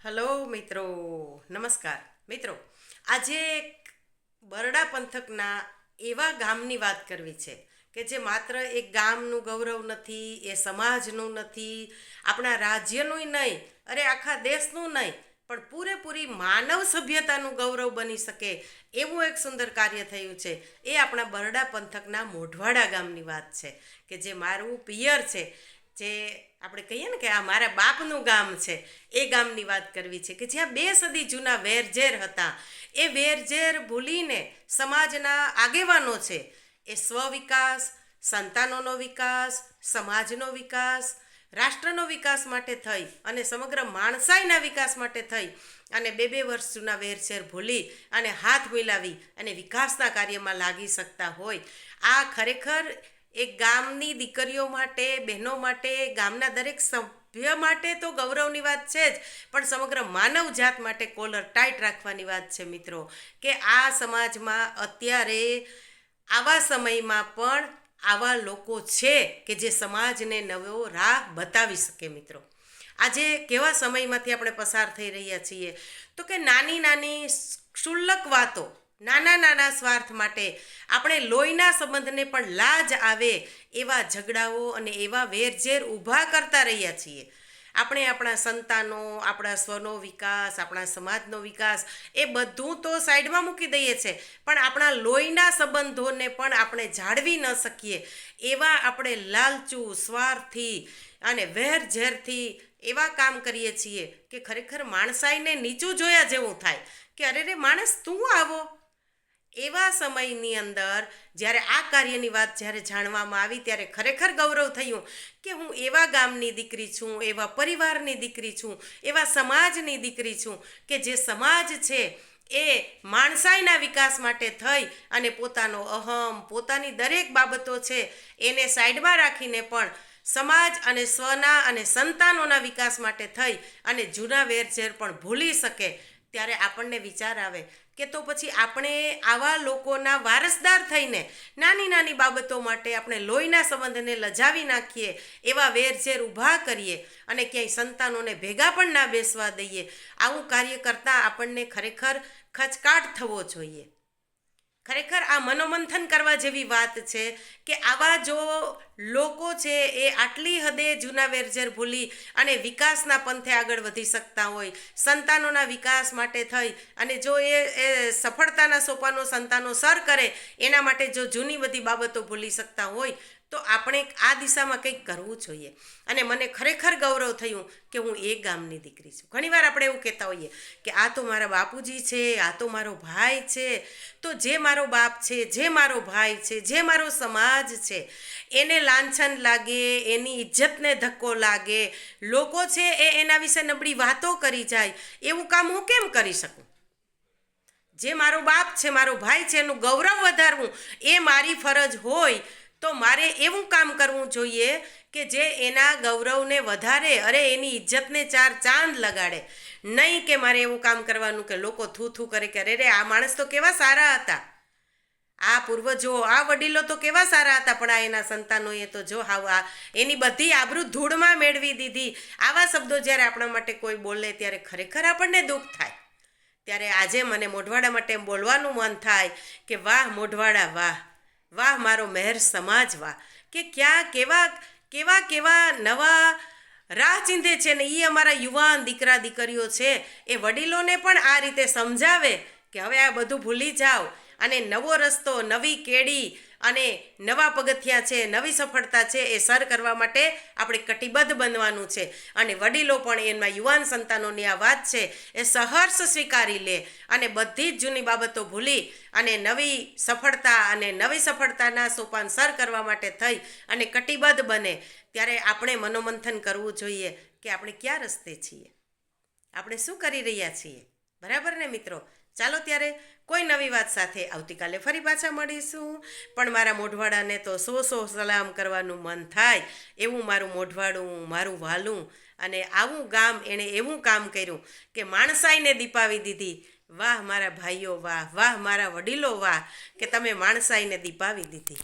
Hello મિત્રો, નમસ્કાર મિત્રો. આજે એક બરડા પંથકના એવા ગામની વાત કરવી છે કે જે માત્ર એક ગામનું ગૌરવ નથી, એ સમાજનું નથી, આપણા રાજ્યનું નહીં, અરે આખા દેશનું નહીં, પણ પૂરેપૂરી માનવ સભ્યતાનું ગૌરવ બની શકે એવું એક સુંદર કાર્ય થયું છે. એ આપણા બરડા પંથકના મોઢવાડા ગામની વાત છે કે જે મારું પિયર છે, જે આપણે કહીએ ને કે આ મારા બાપનું ગામ છે. એ ગામની વાત કરવી છે કે જ્યાં 2 સદી જૂના વેરઝેર હતા. એ વેરઝેર ભૂલીને સમાજના આગેવાનો છે એ સ્વવિકાસ, સંતાનોનો વિકાસ, સમાજનો વિકાસ, રાષ્ટ્રનો વિકાસ માટે થઈ અને સમગ્ર માણસાઈના વિકાસ માટે થઈ અને 2 વર્ષ જૂના વેરઝેર ભૂલી અને હાથ મિલાવી અને વિકાસના કાર્યમાં લાગી શકતા હોય. આ ખરેખર એક ગામની દીકરીઓ માટે, બહેનો માટે, ગામના દરેક સભ્ય માટે તો ગૌરવની વાત છે જ, પણ સમગ્ર માનવ જાત માટે કોલર ટાઈટ રાખવાની વાત છે મિત્રો. કે આ સમાજમાં અત્યારે આવા સમયમાં પણ આવા લોકો છે કે જે સમાજને નવો રાહ બતાવી શકે મિત્રો. આજે કેવા સમયમાંથી આપણે પસાર થઈ રહ્યા છીએ તો કે નાની નાની ક્ષુલ્લક વાતો, નાના નાના સ્વાર્થ માટે આપણે લોહીના સંબંધને પણ લાજ આવે એવા ઝઘડાઓ અને એવા વેરઝેર ઊભા કરતા રહ્યા છીએ. આપણે આપણા સંતાનો, આપણા સ્વનો વિકાસ, આપણા સમાજનો વિકાસ એ બધું તો સાઈડમાં મૂકી દઈએ છીએ, પણ આપણા લોહીના સંબંધોને પણ આપણે જાળવી ન શકીએ એવા આપણે લાલચુ, સ્વાર્થી અને વેરઝેરથી એવા કામ કરીએ છીએ કે ખરેખર માણસાઈને નીચું જોયા જેવું થાય કે અરે રે માણસ તું આવો. એવા સમયની અંદર જ્યારે આ કાર્યની વાત જ્યારે જાણવામાં આવી ત્યારે ખરેખર ગૌરવ થયું કે હું એવા ગામની દીકરી છું, એવા પરિવારની દીકરી છું, એવા સમાજની દીકરી છું કે જે સમાજ છે એ માણસાઈના વિકાસ માટે થઈ અને પોતાનો અહમ, પોતાની દરેક બાબતો છે એને સાઈડમાં રાખીને પણ સમાજ અને સ્વના અને સંતાનોના વિકાસ માટે થઈ અને જૂના વેરઝેર પણ ભૂલી શકે. ત્યારે આપણને વિચાર આવે કે તો પછી આપણે આવા લોકોના વારસદાર થઈને નાની નાની બાબતો માટે આપણે લોહીના સંબંધને લજાવી નાખીએ, એવા વેરઝેર ઊભા કરીએ અને ક્યાંય સંતાનોને ભેગા પણ ના બેસવા દઈએ. આવું કાર્ય કરતાં આપણને ખરેખર ખચકાટ થવો જોઈએ. ખરેખર આ મનોમંથન કરવા જેવી વાત છે કે આવા જો લોકો છે એ આટલી હદે જૂના વેરઝેર ભૂલી અને વિકાસના પંથે આગળ વધી શકતા હોય, સંતાનોના વિકાસ માટે થઈ અને જો એ સફળતાના સોપાનો સંતાનો સર કરે એના માટે જો જૂની બધી બાબતો ભૂલી શકતા હોય તો આપણે આ દિશામાં કંઈક કરવું જોઈએ. અને મને ખરેખર ગૌરવ થયું કે હું એ ગામની દીકરી છું. ઘણીવાર આપણે એવું કહેતા હોઈએ કે આ તો મારા બાપુજી છે, આ તો મારો ભાઈ છે. તો જે મારો બાપ છે, જે મારો ભાઈ છે, જે મારો સમાજ છે એને લાંછન લાગે, એની ઇજ્જતને ધક્કો લાગે, લોકો છે એ એના વિશે નબળી વાતો કરી જાય, એવું કામ હું કેમ કરી શકું? જે મારો બાપ છે, મારો ભાઈ છે, એનું ગૌરવ વધારવું એ મારી ફરજ હોય તો મારે એવું કામ કરવું જોઈએ કે જે એના ગૌરવને વધારે, અરે એની ઇજ્જતને 4 ચાંદ લગાડે. નહીં કે મારે એવું કામ કરવાનું કે લોકો થૂ થૂ કરે કે અરે રે આ માણસ તો કેવા સારા હતા, આ પૂર્વજો, આ વડીલો તો કેવા સારા હતા, પણ આ એના સંતાનોએ તો જો આ એની બધી આબરૂ ધૂળમાં મેળવી દીધી. આવા શબ્દો જ્યારે આપણા માટે કોઈ બોલે ત્યારે ખરેખર આપણને દુઃખ થાય. ત્યારે આજે મને મોઢવાડા માટે બોલવાનું મન થાય કે વાહ મોઢવાડા, વાહ વાહ મારો મહેર સમાજ, વાહ કે ક્યાં કેવા કેવા કેવા નવા રાહ ચીંધે છે ને એ અમારા યુવાન દીકરા દીકરીઓ છે એ વડીલોને પણ આ રીતે સમજાવે કે હવે આ બધું ભૂલી જાઓ અને નવો રસ્તો, નવી કેડી અને નવા પગથિયા છે, નવી સફળતા છે એ સર કરવા માટે આપણે કટિબદ્ધ બનવાનું છે. અને વડીલો પણ એમાં યુવાન સંતાનોની આ વાત છે એ સહર્ષ સ્વીકારી લે અને બધી જ જૂની બાબતો ભૂલી અને નવી સફળતા અને નવી સફળતાના સોપાન સર કરવા માટે થઈ અને કટિબદ્ધ બને. ત્યારે આપણે મનોમંથન કરવું જોઈએ કે આપણે ક્યાં રસ્તે છીએ, આપણે શું કરી રહ્યા છીએ. બરાબર ને મિત્રો? ચાલો ત્યારે કોઈ નવી વાત સાથે આવતીકાલે ફરી પાછા મળીશું. પણ મારા મોઢવાડાને તો 100 સલામ કરવાનું મન થાય એવું મારું મોઢવાડું, મારું વાલું અને આવું ગામ એણે એવું કામ કર્યું કે માણસાઈને દીપાવી દીધી. વાહ મારા ભાઈઓ, વાહ વાહ મારા વડીલો, વાહ કે તમે માણસાઈને દીપાવી દીધી.